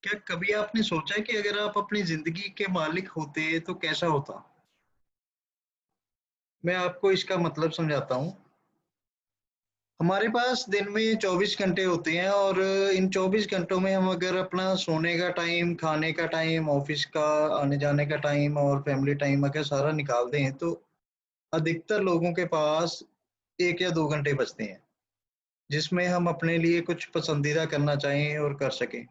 क्या कभी आपने सोचा है कि अगर आप अपनी जिंदगी के मालिक होते तो कैसा होता? मैं आपको इसका मतलब समझाता हूँ। हमारे पास दिन में 24 घंटे होते हैं और इन 24 घंटों में हम अगर अपना सोने का टाइम, खाने का टाइम, ऑफिस का आने-जाने का टाइम और फैमिली टाइम अगर सारा निकाल दें तो अधिकतर लोगों के पास 1 या 2 घंटे बचते हैं, जिसमें हम अपने लिए कुछ पसंदीदा करना चाहें और कर सकें।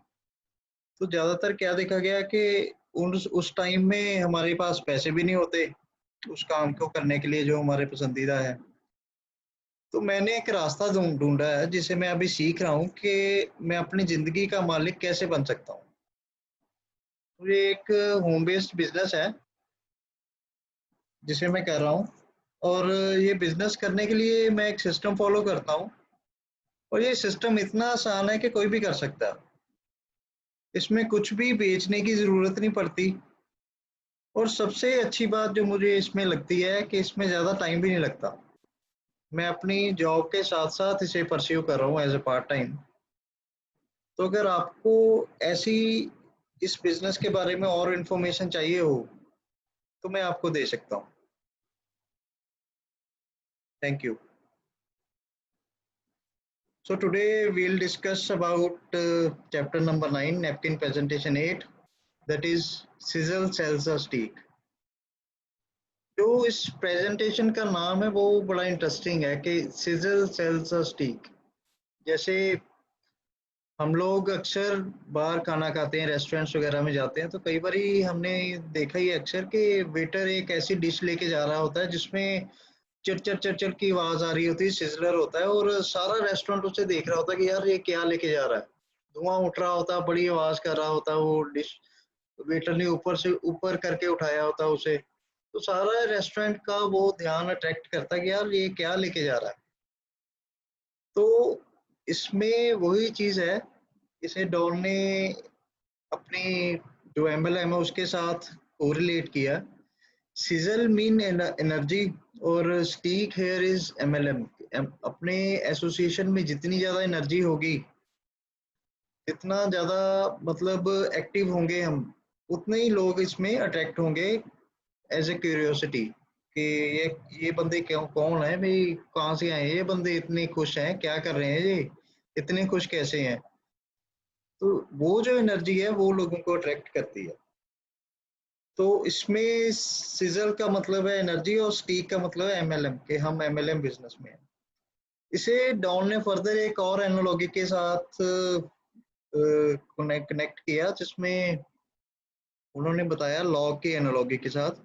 तो ज़्यादातर क्या देखा गया कि उस टाइम में हमारे पास पैसे भी नहीं होते, उस काम को करने के लिए जो हमारे पसंदीदा है। तो मैंने एक रास्ता ढूँढा है जिसे मैं अभी सीख रहा हूँ कि मैं अपनी ज़िंदगी का मालिक कैसे बन सकता हूँ। तो ये एक होम बेस्ड बिज़नेस है जिसे मैं कर रहा हूँ और ये बिज़नेस करने के लिए मैं एक सिस्टम फ़ॉलो करता हूँ और ये सिस्टम इतना आसान है कि कोई भी कर सकता है। इसमें कुछ भी बेचने की ज़रूरत नहीं पड़ती और सबसे अच्छी बात जो मुझे इसमें लगती है कि इसमें ज़्यादा टाइम भी नहीं लगता। मैं अपनी जॉब के साथ-साथ इसे परस्यू कर रहा हूँ एज़ अ पार्ट टाइम। तो अगर आपको ऐसी इस बिज़नेस के बारे में और इन्फॉर्मेशन चाहिए हो, तो मैं आपको दे सकता हूँ। Thank you. So today we'll discuss about chapter number 9, napkin presentation 8, that is sizzle sells a steak. जो इस प्रेजेंटेशन का नाम है वो बड़ा इंटरेस्टिंग है कि सिजल सेल्स अ स्टीक। जैसे हम लोग अक्सर बाहर खाना खाते हैं, रेस्टोरेंट्स वगैरह में जाते हैं, तो कई बारी हमने देखा ही है अक्सर कि वेटर एक ऐसी डिश लेके जा रहा होता है जिसमें चट चट चट चट की आवाज आ रही होती है, सिजलर होता है और सारा रेस्टोरेंट उसे देख रहा होता है कि यार ये क्या लेके जा रहा है। धुआं उठ रहा होता है, बड़ी आवाज कर रहा होता है वो डिश, वेटर ने ऊपर से ऊपर करके उठाया होता है उसे। तो सारा रेस्टोरेंट का वो ध्यान अट्रैक्ट करता है कि यार ये क्या लेके जा रहा है। तो इसमें वही चीज है, इसे डॉन ने अपनी जो एमएलएम है उसके साथ कोरिलेट किया। सिजल मीन एनर्जी और स्टीक हेयर इज एमएलएम। अपने एसोसिएशन में जितनी ज्यादा एनर्जी होगी, जितना ज्यादा मतलब एक्टिव होंगे हम, उतने ही लोग इसमें अट्रैक्ट होंगे एज ए क्यूरियोसिटी कि ये बंदे क्यों, कौन है भाई, कहाँ से आए हैं ये बंदे, इतने खुश हैं, क्या कर रहे हैं ये, इतने खुश कैसे हैं। तो वो जो एनर्जी है वो लोगों को अट्रैक्ट करती है। तो इसमें सिजल का मतलब है एनर्जी और स्टीक का मतलब है एमएलएम, कि हम एमएलएम बिजनेस में हैं। इसे डॉन ने फर्दर एक और एनालॉजी के साथ कनेक्ट किया, जिसमें उन्होंने बताया लॉग की एनालॉजी के साथ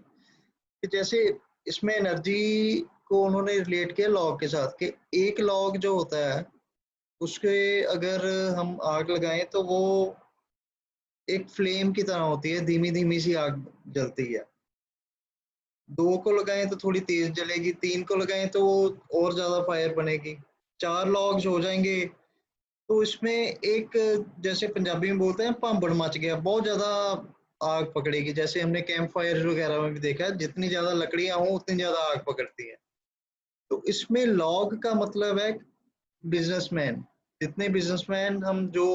कि जैसे इसमें एनर्जी को उन्होंने रिलेट किया लॉग के साथ कि एक लॉग जो होता है उसके अगर हम आग लगाएं तो वो एक फ्लेम की तरह होती है, धीमी धीमी सी आग जलती है। दो को लगाएं तो थोड़ी तेज जलेगी, तीन को लगाएं तो वो और ज्यादा फायर बनेगी, चार लॉग्स हो जाएंगे तो इसमें एक, जैसे पंजाबी में बोलते हैं, भांबड़ मच गया, बहुत ज्यादा आग पकड़ेगी। जैसे हमने कैंप फायर वगैरह में भी देखा है, जितनी ज्यादा लकड़ियां हो उतनी ज्यादा आग पकड़ती है। तो इसमें लॉग का मतलब है बिजनेसमैन। जितने बिजनेसमैन हम जो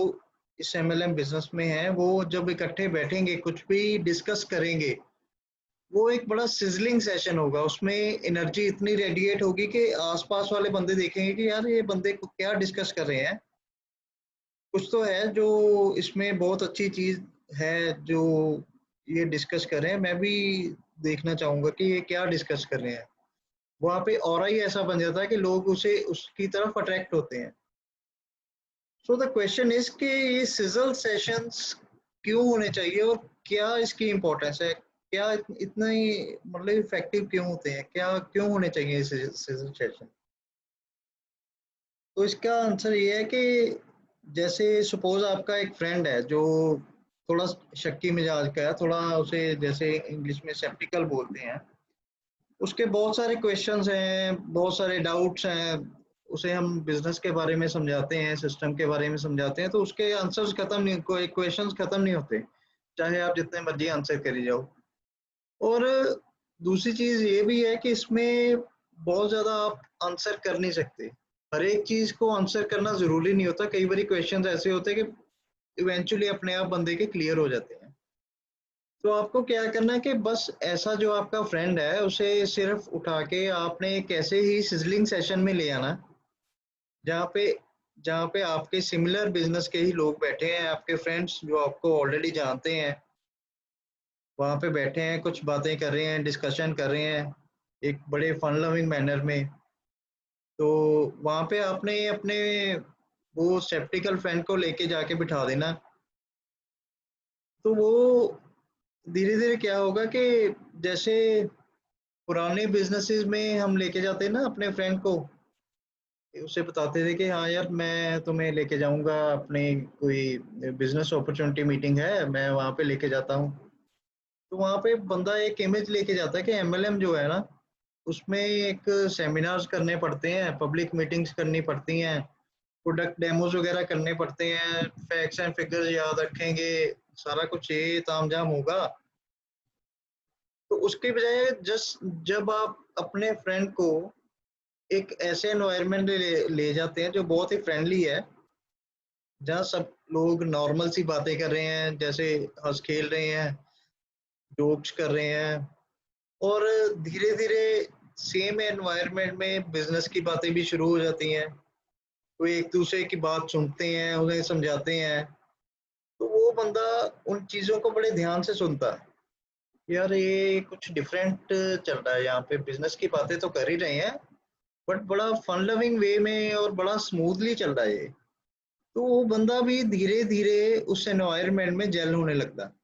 इस एमएलएम बिजनेस में हैं, वो जब इकट्ठे बैठेंगे कुछ भी डिस्कस करेंगे, वो एक बड़ा सिजलिंग सेशन होगा। उसमें एनर्जी इतनी रेडिएट होगी कि आसपास वाले बंदे देखेंगे कि यार ये बंदे को क्या डिस्कस कर रहे हैं। कुछ तो है जो इसमें बहुत अच्छी चीज है जो ये डिस्कस कर रहे हैं। मैं भी देखना चाहूंगा कि ये क्या डिस्कस कर रहे हैं। वहां पे ऑरा ही ऐसा बन जाता है कि लोग उसे उसकी तरफ अट्रैक्ट होते हैं। सो द क्वेश्चन इज कि ये सिजल सेशंस क्यों होने चाहिए और क्या इसकी इम्पोर्टेंस है, क्या इतना ही मतलब इफेक्टिव क्यों होते हैं, क्या क्यों होने चाहिए सिजल सेशन। तो इसका आंसर ये है कि जैसे सपोज आपका एक फ्रेंड है जो थोड़ा शक्की मिजाज का है, थोड़ा उसे जैसे इंग्लिश में सेप्टिकल बोलते हैं, उसके बहुत सारे क्वेश्चंस हैं, बहुत सारे डाउट्स हैं। उसे हम बिजनेस के बारे में समझाते हैं, सिस्टम के बारे में समझाते हैं, तो उसके आंसर्स खत्म नहीं, कोई क्वेश्चंस खत्म नहीं होते, चाहे आप जितने मर्जी आंसर करी जाओ। और दूसरी चीज ये भी है कि इसमें बहुत ज्यादा आप आंसर कर नहीं सकते। हर एक चीज को आंसर करना जरूरी नहीं होता। कई बार क्वेश्चंस ऐसे होते हैं कि इवेंचुअली अपने आप बंदे के क्लियर हो जाते हैं। तो आपको क्या करना है कि बस ऐसा जो आपका फ्रेंड है उसे सिर्फ उठा के आपने एक ऐसे ही सिजलिंग सेशन में ले आना, जहाँ पे जहाँ पे आपके सिमिलर बिजनेस के ही लोग बैठे हैं, आपके फ्रेंड्स जो आपको ऑलरेडी जानते हैं, वहाँ पे बैठे हैं, कुछ बातें कर रहे हैं, डिस्कशन कर रहे हैं, एक बड़े फन लविंग मैनर में। तो वहाँ पे आपने अपने वो स्केप्टिकल फ्रेंड को लेके जाके बिठा देना। तो वो धीरे-धीरे क्या होगा कि जैसे पुराने बिज़नेसेस में हम लेके जाते हैं ना अपने फ्रेंड को, उसे बताते थे कि हाँ यार मैं तुम्हें लेके जाऊँगा, अपने कोई बिज़नेस अपॉर्चुनिटी मीटिंग है, मैं वहाँ पे लेके जाता हूँ। तो वहाँ पे बंदा एक इमेज लेके जाता है कि एमएलएम जो है ना, उसमें एक सेमिनार्स करने पड़ते हैं, पब्लिक मीटिंग्स करनी पड़ती हैं, प्रोडक्ट डेमोज़ वगैरह करने पड़ते हैं, फैक्ट्स एंड फिगर्स याद रखेंगे, सारा कुछ ये तामझाम होगा। तो उसके बजाय जस्ट जब आप अपने फ्रेंड को एक ऐसे एनवायरनमेंट में ले जाते हैं जो बहुत ही फ्रेंडली है, जहाँ सब लोग नॉर्मल सी बातें कर रहे हैं, जैसे हँस खेल रहे हैं, जोक्स कर रहे हैं, और धीरे-धीरे सेम एनवायरनमेंट में बिज़नेस की बातें भी शुरू हो जाती हैं। कोई एक-दूसरे की बात सुनते हैं, उन्हें समझाते हैं, तो वो बंदा उन चीज़ों को बड़े ध्यान से सुनता है। यार ये कुछ डिफरेंट चल रहा है, यहाँ पे बिज़नेस की बातें तो कर ही रहे हैं, बट बड़ा फन लविंग वे में और बड़ा स्मूथली चल रहा है ये। तो वो बंदा भी धीरे-धीरे उस एनवायरनमेंट में जेल होने लगता है।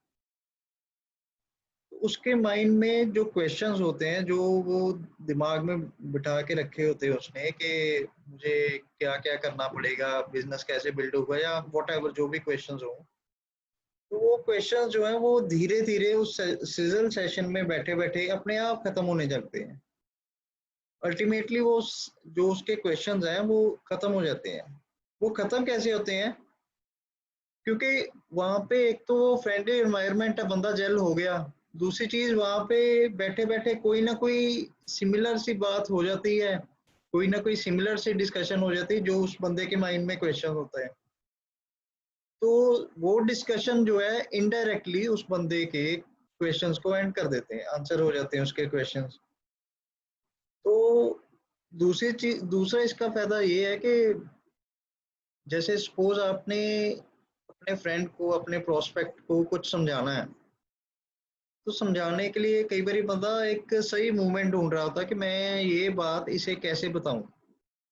उसके माइंड में जो क्वेश्चंस होते हैं, जो वो दिमाग में बिठा के रखे होते हैं उसने कि मुझे क्या-क्या करना पड़ेगा, बिज़नेस कैसे बिल्ड होगा या व्हाटएवर जो भी क्वेश्चंस हों। तो वो क्वेश्चंस जो हैं वो धीरे-धीरे उस सिज़ल सेशन में बैठे-बैठे अपने आप खत्म होने लगते हैं। अल्टीमेटली वो जो उसके क्वेश्चंस हैं वो खत्म हो जाते हैं। वो खत्म कैसे होते हैं? क्योंकि वहाँ पे एक तो वो फ्रेंडली एनवायरनमेंट है, बंदा जेल हो गया। दूसरी चीज़ वहाँ पे बैठे-बैठे कोई ना कोई सिमिलर सी बात हो जाती है, कोई ना कोई सिमिलर सी डिस्कशन हो जाती है जो उस बंदे के माइंड में क्वेश्चन होता है। तो वो डिस्कशन जो है इनडायरेक्टली उस बंदे के क्वेश्चंस को एंड कर देते हैं, आंसर हो जाते हैं उसके क्वेश्चंस। तो दूसरा इसका फ़ायदा ये है कि जैसे सपोज़ आपने अपने फ्रेंड को, अपने प्रोस्पेक्ट को कुछ समझाना है, तो समझाने के लिए कई बारी बंदा एक सही मूवमेंट ढूँढ रहा होता है कि मैं ये बात इसे कैसे बताऊँ?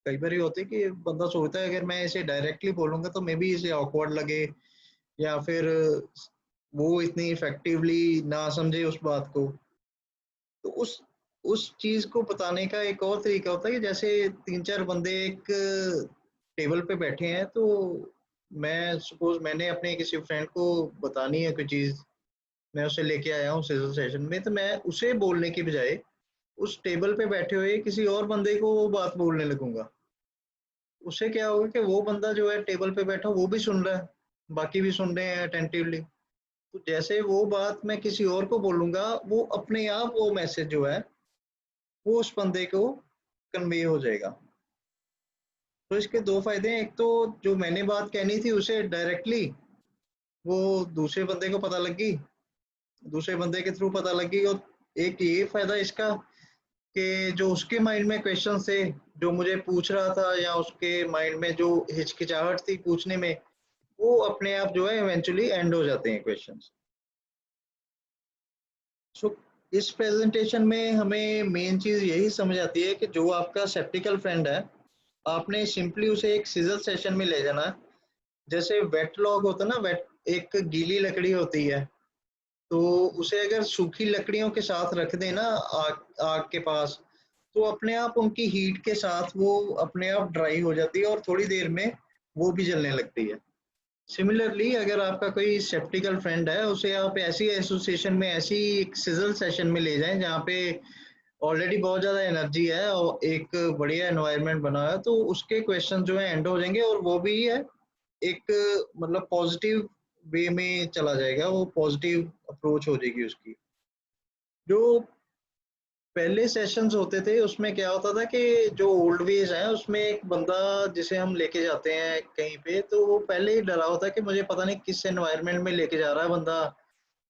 कई बारी होती है कि बंदा सोचता है अगर मैं इसे डायरेक्टली बोलूँगा तो मेबी इसे ऑकवर्ड लगे, या फिर वो इतनी इफेक्टिवली ना समझे उस बात को। तो उस चीज़ को बताने का एक और तरीका होता है कि जैसे 3-4 बंदे एक टेबल पे बैठे हैं, तो मैं सपोज़ मैंने अपने किसी फ्रेंड को बतानी है कोई चीज़, मैं उसे लेके आया हूँ सिज़ल सेशन में, तो मैं उसे बोलने की बजाय उस टेबल पे बैठे हुए किसी और बंदे को वो बात बोलने लगूँगा। उससे क्या होगा कि वो बंदा जो है टेबल पे बैठा वो भी सुन रहा है, बाकी भी सुन रहे हैं अटेंटिवली। तो जैसे वो बात मैं किसी और को बोलूँगा, वो अपने आप वो मैसेज जो है, वो उस बंदे को कन्वे हो जाएगा। तो इसके 2 फ़ायदे हैं, एक तो जो मैंने बात कहनी थी उसे डायरेक्टली वो दूसरे बंदे को पता लग गई, दूसरे बंदे के थ्रू पता लग गई, और एक ये फ़ायदा इसका कि जो उसके माइंड में क्वेश्चन थे, जो मुझे पूछ रहा था या उसके माइंड में जो हिचकिचाहट थी पूछने में, वो अपने आप जो है इवेंचुअली एंड हो जाते हैं क्वेश्चंस। सो इस प्रेजेंटेशन में हमें मेन चीज़ यही समझ आती है कि जो आपका स्केप्टिकल फ्रेंड है, आपने सिंपली उसे एक सिज़ल सेशन में ले जाना है। जैसे वेट लॉग होता है ना, वेट एक गीली लकड़ी होती है, तो उसे अगर सूखी लकड़ियों के साथ रख दें ना आग आग के पास, तो अपने आप उनकी हीट के साथ वो अपने आप ड्राई हो जाती है और थोड़ी देर में वो भी जलने लगती है। सिमिलरली अगर आपका कोई स्केप्टिकल फ्रेंड है, उसे आप ऐसी एसोसिएशन में, ऐसी एक सिज़ल सेशन में ले जाएँ जहाँ पे ऑलरेडी बहुत ज़्यादा एनर्जी है और एक बढ़िया एनवायरनमेंट बना है, तो उसके क्वेश्चन जो है एंड हो जाएँगे और वो भी है एक मतलब पॉजिटिव वे में चला जाएगा, वो पॉजिटिव अप्रोच हो जाएगी उसकी। जो पहले सेशंस होते थे उसमें क्या होता था कि जो ओल्ड वेज है उसमें एक बंदा जिसे हम लेके जाते हैं कहीं पे, तो वो पहले ही डरा होता है कि मुझे पता नहीं किस एनवायरनमेंट में लेके जा रहा है बंदा,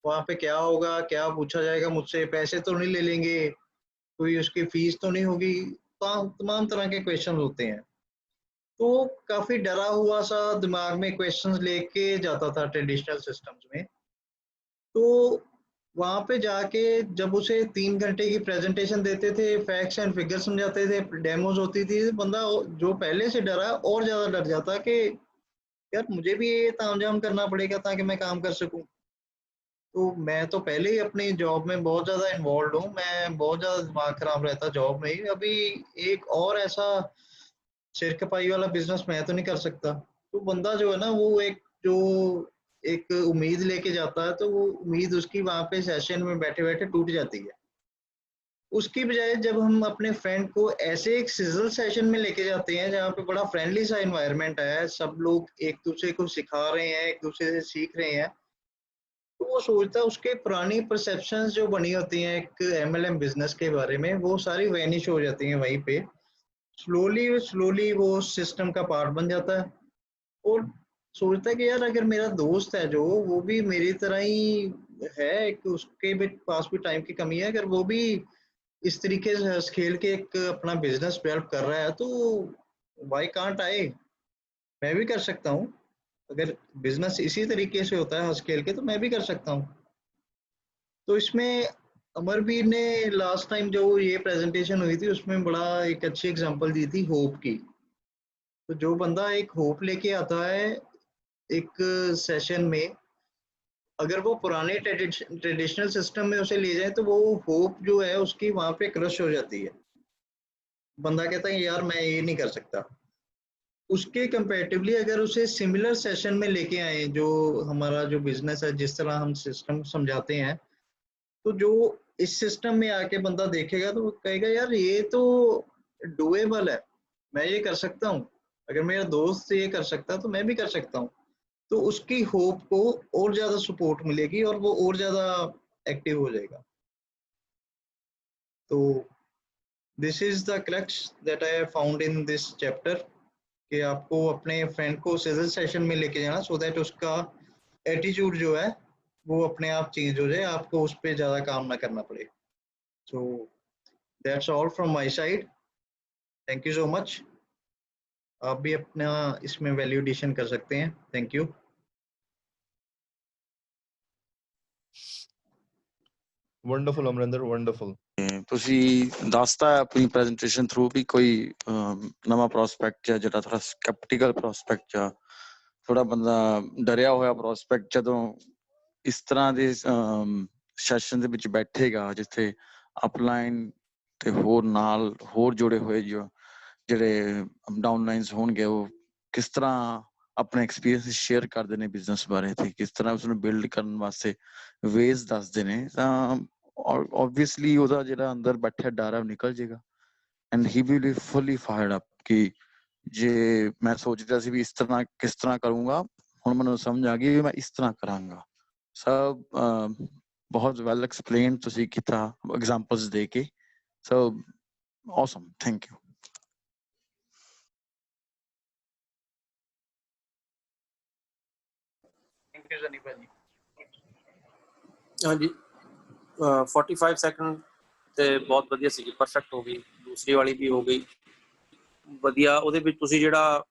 वहां पे क्या होगा, क्या पूछा जाएगा मुझसे, पैसे तो नहीं ले लेंगे, कोई उसकी फीस तो नहीं होगी, तमाम तरह के क्वेश्चन होते हैं। तो काफी डरा हुआ सा दिमाग में क्वेश्चंस लेके जाता था ट्रेडिशनल सिस्टम्स में। तो वहां पे जाके जब उसे 3 घंटे की प्रेजेंटेशन देते थे, फैक्ट्स एंड फिगर समझाते थे, डेमोज होती थी, बंदा जो पहले से डरा और ज्यादा डर जाता कि यार मुझे भी ये तामझाम करना पड़ेगा ताकि मैं काम कर सकूं। तो मैं तो पहले ही अपनी जॉब में बहुत ज्यादा इन्वॉल्व हूँ, मैं बहुत ज्यादा दिमाग खराब रहता जॉब में ही। अभी एक और ऐसा सिर खपाई वाला बिजनेस मैं तो नहीं कर सकता। तो बंदा जो है ना वो जो एक उम्मीद लेके जाता है, तो वो उम्मीद उसकी वहां पे सेशन में बैठे बैठे टूट जाती है। उसकी बजाय जब हम अपने फ्रेंड को ऐसे एक सिजल सेशन में लेके जाते हैं जहाँ पे बड़ा फ्रेंडली सा एनवायरनमेंट है, सब लोग एक दूसरे को सिखा रहे हैं, एक दूसरे से सीख रहे हैं, तो वो सोचता है उसके पुरानी परसेप्शंस जो बनी होती हैं एक एमएलएम बिजनेस के बारे में, वो सारी वैनिश हो जाती हैं वहीं पे। स्लोली स्लोली वो सिस्टम का पार्ट बन जाता है और सोचता है कि यार अगर मेरा दोस्त है जो, वो भी मेरी तरह ही है, एक उसके भी पास भी टाइम की कमी है, अगर वो भी इस तरीके से हंस खेल के एक अपना बिजनेस डेवलप कर रहा है, तो वाई कांट आई, मैं भी कर सकता हूँ। अगर बिजनेस इसी तरीके से होता है हंस खेल के, तो मैं भी कर सकता हूँ। तो इसमें अमरवीर ने लास्ट टाइम जो ये प्रेजेंटेशन हुई थी उसमें बड़ा एक अच्छी एग्जांपल दी थी होप की। तो जो बंदा एक होप लेके आता है एक सेशन में, अगर वो पुराने ट्रेडिशनल सिस्टम में उसे ले जाए, तो वो होप जो है उसकी वहां पे क्रश हो जाती है। बंदा कहता है यार मैं ये नहीं कर सकता। उसके कंपैरेटिवली अगर उसे सिमिलर सेशन में लेके आए, जो हमारा जो बिजनेस है जिस तरह हम सिस्टम समझाते हैं, तो जो इस सिस्टम में आके बंदा देखेगा तो वो कहेगा यार ये तो डुएबल है, मैं ये कर सकता हूँ, अगर मेरा दोस्त ये कर सकता है तो मैं भी कर सकता हूँ। तो उसकी होप को और ज्यादा सपोर्ट मिलेगी और वो और ज्यादा एक्टिव हो जाएगा। तो this is the crux that I have found in this chapter, कि आपको अपने फ्रेंड को सिजल सेशन में लेके जाना सो दैट उसका एटीट्यूड जो है वो अपने आप चेंज हो जाए, आपको उस पर ज्यादा काम ना करना पड़े। So that's all from my side. Thank you so much. आप भी अपना इसमें वैल्यू एडिशन कर सकते हैं। Thank you. Wonderful Amarinder, wonderful. ਤੁਸੀਂ ਦੱਸਤਾ ਆਪਣੀ ਪ੍ਰੈਜੈਂਟੇਸ਼ਨ ਥਰੂ ਵੀ ਕੋਈ ਨਵਾਂ ਪ੍ਰੋਸਪੈਕਟ ਜਾਂ ਜਿਹੜਾ ਥੋੜਾ ਸਕੈਪਟੀਕਲ ਪ੍ਰੋਸਪੈਕਟ ਆ, ਥੋੜਾ ਬੰਦਾ ਡਰਿਆ ਹੋਇਆ ਪ੍ਰੋਸਪੈਕਟ ਜਦੋਂ ਇਸ ਤਰ੍ਹਾਂ ਦੇ ਸੈਸ਼ਨ ਦੇ ਵਿੱਚ ਬੈਠੇਗਾ ਜਿੱਥੇ ਅਪਲਾਈਨ ਤੇ ਹੋਰ ਨਾਲ ਹੋਰ ਜੁੜੇ ਹੋਏ ਜਿਹੜੇ ਡਾਊਨਲਾਈਨਸ ਹੋਣਗੇ, ਉਹ ਕਿਸ ਤਰ੍ਹਾਂ ਆਪਣੇ ਐਕਸਪੀਰੀਅੰਸ ਸ਼ੇਅਰ ਕਰਦੇ ਨੇ ਬਿਜ਼ਨਸ ਬਾਰੇ ਤੇ ਕਿਸ ਤਰ੍ਹਾਂ ਉਸਨੂੰ ਬਿਲਡ ਕਰਨ ਵਾਸਤੇ ਵੇਜ਼ ਦੱਸਦੇ ਨੇ, ਤਾਂ obviously ਉਹਦਾ ਜਿਹੜਾ ਅੰਦਰ ਬੈਠਾ ਡਰ ਹੈ ਉਹ ਨਿਕਲ ਜਾਏਗਾ and he will be fully fired up ਕਿ ਜੇ ਮੈਂ ਸੋਚਦਾ ਸੀ ਵੀ ਇਸ ਤਰ੍ਹਾਂ ਕਿਸ ਤਰ੍ਹਾਂ ਕਰੂੰਗਾ, ਹੁਣ ਮੈਨੂੰ ਸਮਝ ਆ ਗਈ ਵੀ ਮੈਂ ਇਸ ਤਰ੍ਹਾਂ ਕਰਾਂਗਾ। ਸਭ ਬਹੁਤ ਵੈਲ ਐਕਸਪਲੇਨ ਤੁਸੀਂ ਕੀਤਾ ਐਗਜ਼ਾਮਪਲਸ ਦੇ ਕੇ। ਸੋ awesome, thank you. Thank you Sunny भाजी। हाँ जी, 45 ਸੈਕਿੰਡ ਤੇ ਬਹੁਤ ਵਧੀਆ ਸੀ, ਪਰਫੈਕਟ ਹੋ ਗਈ। ਦੂਸਰੀ ਵਾਲੀ ਵੀ ਹੋ ਗਈ ਵਧੀਆ। ਉਹਦੇ ਵਿੱਚ ਤੁਸੀਂ ਜਿਹੜਾ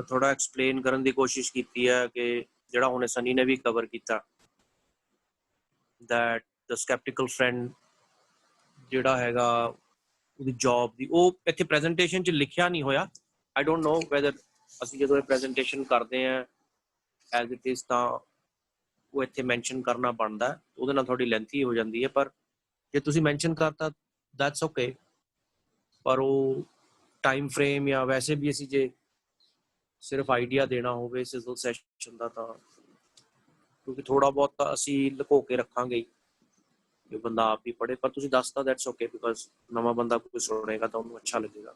ਥੋੜਾ ਐਕਸਪਲੇਨ ਕਰਨ ਦੀ ਕੋਸ਼ਿਸ਼ ਕੀਤੀ ਹੈ ਕਿ ਜਿਹੜਾ ਹੁਣੇ ਸਨੀ ਨੇ ਵੀ ਕਵਰ ਕੀਤਾ, ਦੈਟ ਦ ਸਕੈਪਟੀਕਲ ਫਰੈਂਡ ਜਿਹੜਾ ਹੈਗਾ ਉਹਦੀ ਜੌਬ ਦੀ, ਉਹ ਇੱਥੇ ਪ੍ਰੈਜੈਂਟੇਸ਼ਨ 'ਚ ਲਿਖਿਆ ਨਹੀਂ ਹੋਇਆ। ਆਈ ਡੋਂਟ ਨੋ ਵੈਦਰ ਅਸੀਂ ਜਦੋਂ ਇਹ ਪ੍ਰੈਜੈਂਟੇਸ਼ਨ ਕਰਦੇ ਹਾਂ ਐਜ਼ ਇਟ ਇਜ਼ ਤਾਂ ਉਹ ਇੱਥੇ ਮੈਂਸ਼ਨ ਕਰਨਾ ਬਣਦਾ, ਉਹਦੇ ਨਾਲ ਥੋੜੀ ਲੈਂਥੀ ਹੋ ਜਾਂਦੀ ਹੈ। ਪਰ ਜੇ ਤੁਸੀਂ ਮੈਂਸ਼ਨ ਕਰਤਾ ਦੈਟਸ ਓਕੇ। ਪਰ ਉਹ ਟਾਈਮ ਫਰੇਮ ਜਾਂ ਵੈਸੇ ਵੀ ਅਸੀਂ ਜੇ ਸਿਰਫ ਆਈਡੀਆ ਦੇਣਾ ਹੋਵੇ ਸਿਜ਼ਲ ਸੈਸ਼ਨ ਦਾ, ਤਾਂ ਕਿਉਂਕਿ ਥੋੜਾ ਬਹੁਤ ਤਾਂ ਅਸੀਂ ਲੁਕੋ ਕੇ ਰੱਖਾਂਗੇ ਜੋ ਬੰਦਾ ਆਪ ਹੀ ਪੜ੍ਹੇ। ਪਰ ਤੁਸੀਂ ਦੱਸਤਾ ਦੈਟਸ ਓਕੇ, ਬਿਕੋਜ਼ ਨਵਾਂ ਬੰਦਾ ਕੋਈ ਸੁਣੇਗਾ ਤਾਂ ਉਹਨੂੰ ਅੱਛਾ ਲੱਗੇਗਾ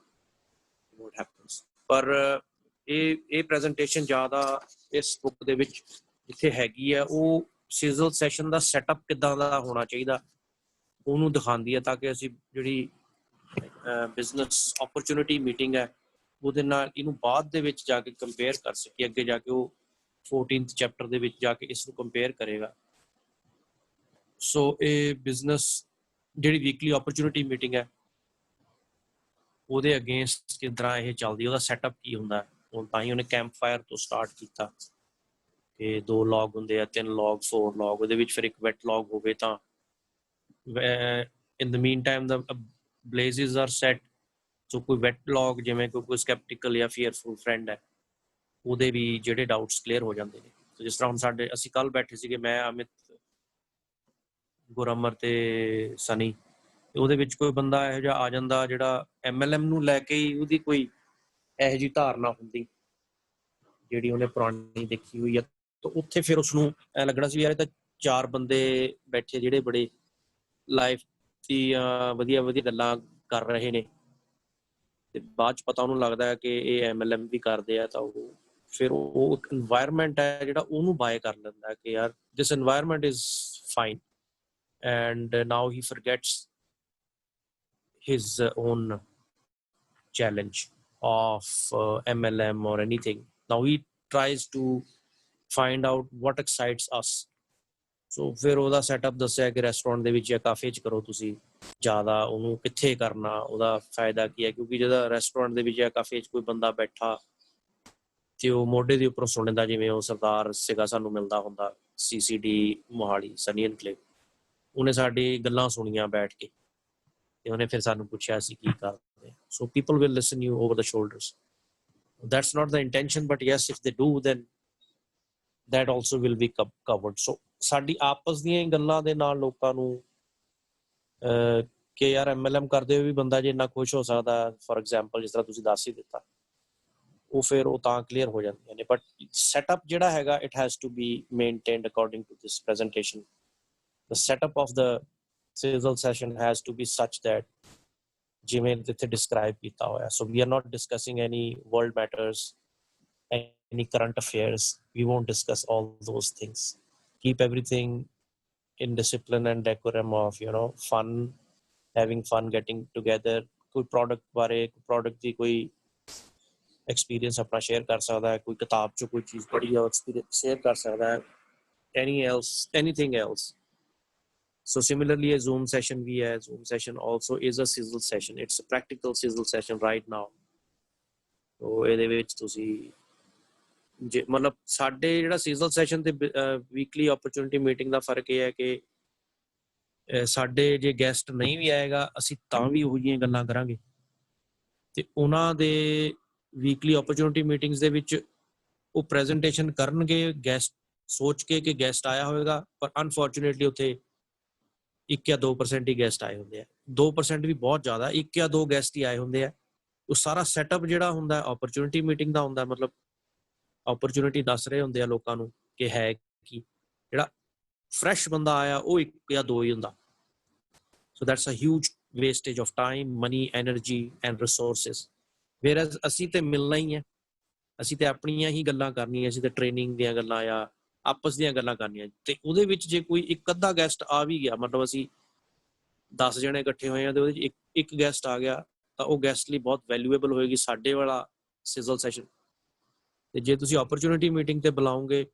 ਵਾਟ ਹੈਪਨਸ। ਪਰ ਇਹ ਪ੍ਰੈਜੈਂਟੇਸ਼ਨ ਜ਼ਿਆਦਾ ਇਸ ਬੁੱਕ ਦੇ ਵਿੱਚ ਜਿੱਥੇ ਹੈਗੀ ਹੈ, ਉਹ ਸਿਜ਼ਲ ਸੈਸ਼ਨ ਦਾ ਸੈਟਅਪ ਕਿੱਦਾਂ ਦਾ ਹੋਣਾ ਚਾਹੀਦਾ, ਉਹਨੂੰ ਦਿਖਾਉਂਦੀ ਹੈ ਤਾਂ ਕਿ ਅਸੀਂ ਜਿਹੜੀ ਬਿਜ਼ਨਸ ਓਪਰਚੁਨਿਟੀ ਮੀਟਿੰਗ ਹੈ ਉਹਦੇ ਨਾਲ ਇਹਨੂੰ ਬਾਅਦ ਦੇ ਵਿੱਚ ਜਾ ਕੇ ਕੰਪੇਅਰ ਕਰ ਸਕੀਏ, ਅੱਗੇ ਜਾ ਕੇ ਉਹ 14th ਚੈਪਟਰ ਦੇ ਵਿੱਚ ਜਾ ਕੇ ਇਸ ਨੂੰ ਕੰਪੇਅਰ ਕਰੇਗਾ। ਸੋ ਇਹ ਬਿਜ਼ਨਸ ਜਿਹੜੀ ਵੀਕਲੀ ਓਪਰਚੁਨਿਟੀ ਮੀਟਿੰਗ ਹੈ ਉਹਦੇ ਅਗੇਂਸਟ ਕਿਸ ਤਰ੍ਹਾਂ ਇਹ ਚੱਲਦੀ, ਉਹਦਾ ਸੈਟਅਪ ਕੀ ਹੁੰਦਾ। ਹੁਣ ਤਾਂ ਹੀ ਉਹਨੇ ਕੈਂਪ ਫਾਇਰ ਤੋਂ ਸਟਾਰਟ ਕੀਤਾ ਕਿ 2 ਲੌਗ ਹੁੰਦੇ ਆ, 3 ਲੌਗ, 4 ਲੌਗ, ਉਹਦੇ ਵਿੱਚ ਫਿਰ ਇੱਕ ਵੈਟ ਲੌਗ ਹੋਵੇ ਤਾਂ in the meantime the blazes are set। ਸੋ ਕੋਈ ਵੈਟ ਲੌਗ ਜਿਵੇਂ ਕੋਈ ਸਕੈਪਟੀਕਲ ਜਾਂ ਫੀਅਰਫੁਲ ਫਰੈਂਡ ਹੈ ਉਹਦੇ ਵੀ ਜਿਹੜੇ ਡਾਊਟਸ ਕਲੀਅਰ ਹੋ ਜਾਂਦੇ ਨੇ। ਸੋ ਜਿਸ ਤਰ੍ਹਾਂ ਹੁਣ ਸਾਡੇ ਅਸੀਂ ਕੱਲ ਬੈਠੇ ਸੀਗੇ, ਮੈਂ, ਅਮਿਤ, ਗੁਰਅਮਰ ਤੇ ਸਨੀ, ਉਹਦੇ ਵਿੱਚ ਕੋਈ ਬੰਦਾ ਇਹੋ ਜਿਹਾ ਆ ਜਾਂਦਾ ਜਿਹੜਾ MLM ਨੂੰ ਲੈ ਕੇ ਹੀ ਉਹਦੀ ਕੋਈ ਇਹੋ ਜਿਹੀ ਧਾਰਨਾ ਹੁੰਦੀ ਜਿਹੜੀ ਉਹਨੇ ਪੁਰਾਣੀ ਦੇਖੀ ਹੋਈ ਹੈ, ਤਾਂ ਉੱਥੇ ਫਿਰ ਉਸਨੂੰ ਐਂ ਲੱਗਣਾ ਸੀ ਯਾਰ ਇਹ ਤਾਂ 4 ਬੰਦੇ ਬੈਠੇ ਜਿਹੜੇ ਬੜੇ ਲਾਈਫ ਦੀਆਂ ਵਧੀਆ ਵਧੀਆ ਗੱਲਾਂ ਕਰ ਰਹੇ ਨੇ, ਤੇ ਬਾਅਦ ਚ ਪਤਾ ਉਹਨੂੰ ਲੱਗਦਾ ਹੈ ਕਿ ਇਹ MLM ਵੀ ਕਰਦੇ ਆ, ਤਾਂ ਉਹ ਫਿਰ ਉਹ ਇੱਕ ਇਨਵਾਇਰਮੈਂਟ ਹੈ ਜਿਹੜਾ ਉਹਨੂੰ ਬਾਏ ਕਰ ਲੈਂਦਾ ਕਿ ਯਾਰ this environment is fine, and now he forgets his own challenge of MLM or anything. Now he tries to find out what excites us. So ਫਿਰ ਉਹਦਾ ਸੈਟਅਪ ਦੱਸਿਆ ਕਿ ਰੈਸਟੋਰੈਂਟ ਦੇ ਵਿੱਚ ਜਾਂ ਕਾਫੇ 'ਚ ਕਰੋ ਤੁਸੀਂ, ਜ਼ਿਆਦਾ ਉਹਨੂੰ ਕਿੱਥੇ ਕਰਨਾ, ਉਹਦਾ ਫਾਇਦਾ ਕੀ ਹੈ। ਕਿਉਂਕਿ ਜਦੋਂ ਰੈਸਟੋਰੈਂਟ ਦੇ ਵਿੱਚ ਜਾਂ ਕਾਫੇ 'ਚ ਕੋਈ ਬੰਦਾ ਬੈਠਾ ਤੇ ਉਹ ਮੋਢੇ ਦੇ ਉੱਪਰੋਂ ਸੁਣਦਾ, ਜਿਵੇਂ ਉਹ ਸਰਦਾਰ ਸੀਗਾ ਸਾਨੂੰ ਮਿਲਦਾ ਹੁੰਦਾ CCD ਮੋਹਾਲੀ, ਸਨੀ ਐਨਕਲੇਵ, ਉਹਨੇ ਸਾਡੀ ਗੱਲਾਂ ਸੁਣੀਆਂ ਬੈਠ ਕੇ ਤੇ ਉਹਨੇ ਫਿਰ ਸਾਨੂੰ ਪੁੱਛਿਆ ਅਸੀਂ ਕੀ ਕਰਦੇ। So people will listen you over the shoulders. That's not the intention, but yes if they do then that also will be covered। so ਸਾਡੀ ਆਪਸ ਦੀਆਂ ਗੱਲਾਂ ਦੇ ਨਾਲ ਲੋਕਾਂ ਨੂੰ ਕਿ ਯਾਰ MLM ਕਰਦੇ ਹੋਏ ਵੀ ਬੰਦਾ ਜੇ ਇੰਨਾ ਖੁਸ਼ ਹੋ ਸਕਦਾ, ਫॉर ਐਗਜ਼ਾਮਪਲ ਜਿਸ ਤਰ੍ਹਾਂ ਤੁਸੀਂ ਦੱਸ ਹੀ ਦਿੱਤਾ, ਉਹ ਫਿਰ ਉਹ ਤਾਂ ਕਲੀਅਰ ਹੋ ਜਾਂਦੀਆਂ ਨੇ। ਬਟ ਸੈਟਅਪ ਜਿਹੜਾ ਹੈਗਾ it has to be maintained according to this presentation। the setup of the sizzle session has to be such that ਜਿਵੇਂ ਇੱਥੇ ਡਿਸਕ੍ਰਾਈਬ ਕੀਤਾ ਹੋਇਆ। so we are not discussing any world matters, any current affairs, we won't discuss all those things। keep everything in discipline and decorum of fun, having fun, getting together। ਕੋਈ product ਬਾਰੇ, product ਦੀ ਕੋਈ experience ਆਪਣਾ share ਕਰ ਸਕਦਾ ਹੈ, ਕੋਈ ਕਿਤਾਬ 'ਚੋਂ ਕੋਈ ਚੀਜ਼ ਪੜ੍ਹੀ ਆ experience share ਕਰ ਸਕਦਾ ਹੈ, anything else। so similarly a Zoom session ਵੀ ਹੈ, Zoom session also is a sizzle session, it's a practical sizzle session right now। so ਇਹਦੇ ਵਿੱਚ ਤੁਸੀਂ ਜੇ ਮਤਲਬ ਸਾਡੇ ਜਿਹੜਾ ਸੀਜ਼ਨਲ ਸੈਸ਼ਨ ਤੇ ਵੀਕਲੀ ਓਪਰਚੁਨਿਟੀ ਮੀਟਿੰਗ ਦਾ ਫਰਕ ਇਹ ਹੈ ਕਿ ਸਾਡੇ ਜੇ ਗੈਸਟ ਨਹੀਂ ਵੀ ਆਏਗਾ ਅਸੀਂ ਤਾਂ ਵੀ ਉਹੋ ਜਿਹੀਆਂ ਗੱਲਾਂ ਕਰਾਂਗੇ, ਤੇ ਉਹਨਾਂ ਦੇ ਵੀਕਲੀ ਓਪਰਚੁਨਿਟੀ ਮੀਟਿੰਗਸ ਦੇ ਵਿੱਚ ਉਹ ਪ੍ਰੈਜੈਂਟੇਸ਼ਨ ਕਰਨਗੇ ਗੈਸਟ ਸੋਚ ਕੇ ਕਿ ਗੈਸਟ ਆਇਆ ਹੋਵੇਗਾ, ਪਰ ਅਨਫੋਰਚੂਨੇਟਲੀ ਉੱਥੇ 1 ਜਾਂ 2% ਹੀ ਗੈਸਟ ਆਏ ਹੁੰਦੇ ਆ। 2% ਵੀ ਬਹੁਤ ਜ਼ਿਆਦਾ, 1 ਜਾਂ 2 ਗੈਸਟ ਹੀ ਆਏ ਹੁੰਦੇ ਆ। ਉਹ ਸਾਰਾ ਸੈਟਅਪ ਜਿਹੜਾ ਹੁੰਦਾ ਓਪਰਚੁਨਿਟੀ ਮੀਟਿੰਗ ਦਾ ਹੁੰਦਾ, ਮਤਲਬ ਓਪਰਚੁਨਿਟੀ ਦੱਸ ਰਹੇ ਹੁੰਦੇ ਆ ਲੋਕਾਂ ਨੂੰ ਕਿ ਹੈ ਕੀ, ਜਿਹੜਾ ਫਰੈਸ਼ ਬੰਦਾ ਆਇਆ ਉਹ 1 ਜਾਂ 2 ਹੀ ਹੁੰਦਾ। So that's a huge wastage of time, money, energy and resources. Whereas ਅਸੀਂ ਤੇ ਮਿਲਣਾ ਹੀ ਹੈ, ਅਸੀਂ ਤੇ ਆਪਣੀਆਂ ਹੀ ਗੱਲਾਂ ਕਰਨੀਆਂ, ਅਸੀਂ ਤੇ ਟ੍ਰੇਨਿੰਗ ਦੀਆਂ ਗੱਲਾਂ ਜਾਂ ਆਪਸ ਦੀਆਂ ਗੱਲਾਂ ਕਰਨੀਆਂ, ਤੇ ਉਹਦੇ ਵਿੱਚ ਜੇ ਕੋਈ 1 ਅੱਧਾ ਗੈਸਟ ਆ ਵੀ ਗਿਆ, ਮਤਲਬ ਅਸੀਂ 10 ਜਣੇ ਇਕੱਠੇ ਹੋਏ ਆ ਤੇ ਉਹਦੇ ਵਿੱਚ ਇੱਕ ਗੈਸਟ ਆ ਗਿਆ, ਤਾਂ ਉਹ ਗੈਸਟ ਲਈ ਬਹੁਤ ਵੈਲਿਊਏਬਲ ਹੋਏਗੀ ਸਾਡੇ ਵਾਲਾ ਸਿਜ਼ਲ ਸੈਸ਼ਨ। ਤੇ ਜੇ ਤੁਸੀਂ ਓਪਰਚੁਨਿਟੀ ਮੀਟਿੰਗ ਤੇ ਬੁਲਾਓਗੇ,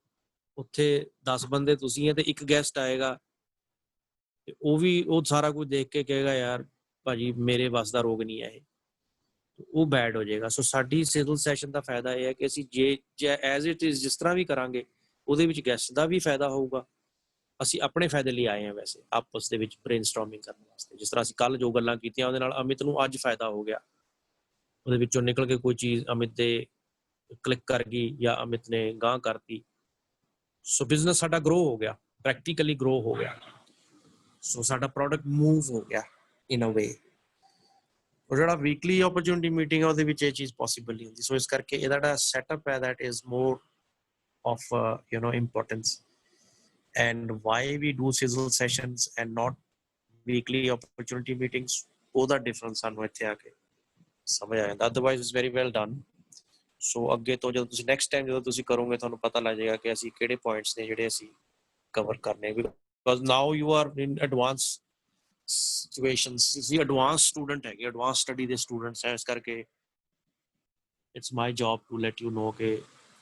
ਉੱਥੇ 10 ਬੰਦੇ ਤੁਸੀਂ ਹੈ ਤੇ 1 ਗੈਸਟ ਆਏਗਾ, ਤੇ ਉਹ ਸਾਰਾ ਕੁਝ ਦੇਖ ਕੇ ਕਹੇਗਾ ਯਾਰ ਭਾਜੀ ਮੇਰੇ ਵੱਸ ਦਾ ਰੋਗ ਨਹੀਂ ਹੈ ਇਹ, ਉਹ ਬੈਡ ਹੋ ਜਾਏਗਾ। ਸੋ ਸਾਡੀ ਸਿਜ਼ਲ ਸੈਸ਼ਨ ਦਾ ਫਾਇਦਾ ਇਹ ਹੈ ਕਿ ਅਸੀਂ ਜੇ ਐਜ਼ ਇਟ ਇਜ਼ ਜਿਸ ਤਰ੍ਹਾਂ ਵੀ ਕਰਾਂਗੇ ਉਹਦੇ ਵਿੱਚ ਗੈਸਟ ਦਾ ਵੀ ਫਾਇਦਾ ਹੋਊਗਾ, ਅਸੀਂ ਆਪਣੇ ਫਾਇਦੇ ਲਈ ਆਏ ਹਾਂ ਵੈਸੇ ਆਪਸ ਦੇ ਵਿੱਚ ਬ੍ਰੇਨਸਟੋਰਮਿੰਗ ਕਰਨ ਵਾਸਤੇ। ਜਿਸ ਤਰ੍ਹਾਂ ਅਸੀਂ ਕੱਲ ਜੋ ਗੱਲਾਂ ਕੀਤੀਆਂ ਉਹਦੇ ਨਾਲ ਅਮਿਤ ਨੂੰ ਅੱਜ ਫਾਇਦਾ ਹੋ ਗਿਆ, ਉਹਦੇ ਵਿੱਚੋਂ ਨਿਕਲ ਕੇ ਕੋਈ ਚੀਜ਼ ਅਮਿਤ ਦੇ ਕਲਿੱਕ ਕਰ ਗਈ ਜਾਂ ਅਮਿਤ ਨੇ ਗਾਂਹ ਕਰਤੀ। ਸੋ ਬਿਜ਼ਨਸ ਸਾਡਾ ਗਰੋ ਹੋ ਗਿਆ, ਪ੍ਰੈਕਟੀਕਲੀ ਗਰੋ ਹੋ ਗਿਆ। ਸੋ ਸਾਡਾ ਪ੍ਰੋਡਕਟ ਮੂਵ ਹੋ ਗਿਆ ਇਨ ਅ ਵੇ। ਉਹ ਜਿਹੜਾ ਵੀਕਲੀ ਓਪਰਚੁਨਿਟੀ ਮੀਟਿੰਗ ਹੈ ਉਹਦੇ ਵਿੱਚ ਇਹ ਚੀਜ਼ ਪੋਸੀਬਲ ਨਹੀਂ ਹੁੰਦੀ। ਸੋ ਇਸ ਕਰਕੇ ਇਹਦਾ ਜਿਹੜਾ ਸੈਟਅਪ ਹੈ that is more of importance, and why we do sizzle sessions and not weekly opportunity meetings, ਉਹਦਾ difference ਸਾਨੂੰ ਇੱਥੇ ਆ ਕੇ ਸਮਝ ਆ ਜਾਂਦਾ। otherwise it's very well done। so ਅੱਗੇ ਤੋਂ ਜਦੋਂ ਤੁਸੀਂ next time ਜਦੋਂ ਤੁਸੀਂ ਕਰੋਗੇ ਤੁਹਾਨੂੰ ਪਤਾ ਲੱਗ ਜਾਏਗਾ ਕਿ ਅਸੀਂ ਕਿਹੜੇ points ਨੇ ਜਿਹੜੇ ਅਸੀਂ cover ਕਰਨੇ, because now you are in advance situations ਸੀ ਐਡਵਾਂਸ ਸਟੂਡੈਂਟ ਹੈਗੇ ਐਡਵਾਂਸ ਸਟੱਡੀ ਦੇ ਸਟੂਡੈਂਟਸ ਹੈ ਇਸ ਕਰਕੇ it's my job to let you know ਕਿ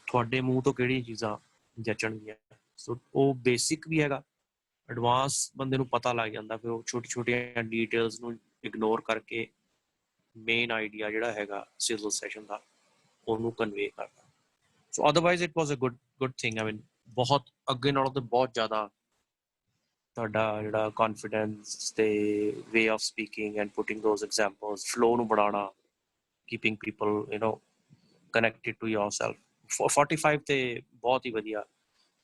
ਤੁਹਾਡੇ ਮੂੰਹ ਤੋਂ ਕਿਹੜੀਆਂ ਚੀਜ਼ਾਂ ਜਚਣਗੀਆਂ ਸੋ ਉਹ ਬੇਸਿਕ ਵੀ ਹੈਗਾ ਐਡਵਾਂਸ ਬੰਦੇ ਨੂੰ ਪਤਾ ਲੱਗ ਜਾਂਦਾ ਫਿਰ ਉਹ ਛੋਟੀ ਛੋਟੀਆਂ ਡੀਟੇਲਸ ਨੂੰ ਇਗਨੋਰ ਕਰਕੇ ਮੇਨ ਆਈਡੀਆ ਜਿਹੜਾ ਹੈਗਾ ਸਿਜ਼ਲ ਸੈਸ਼ਨ ਦਾ ਉਹਨੂੰ ਕਨਵੇ ਕਰਦਾ so otherwise it was a good thing I mean ਬਹੁਤ ਅੱਗੇ ਨਾਲੋਂ ਤਾਂ ਬਹੁਤ ਜ਼ਿਆਦਾ ਤੁਹਾਡਾ ਜਿਹੜਾ ਕੌਨਫੀਡੈਂਸ ਤੇ way of speaking and putting those examples flow ਨੂੰ बढ़ाना keeping people you know connected to yourself 45 ਤੇ ਬਹੁਤ ਹੀ ਵਧੀਆ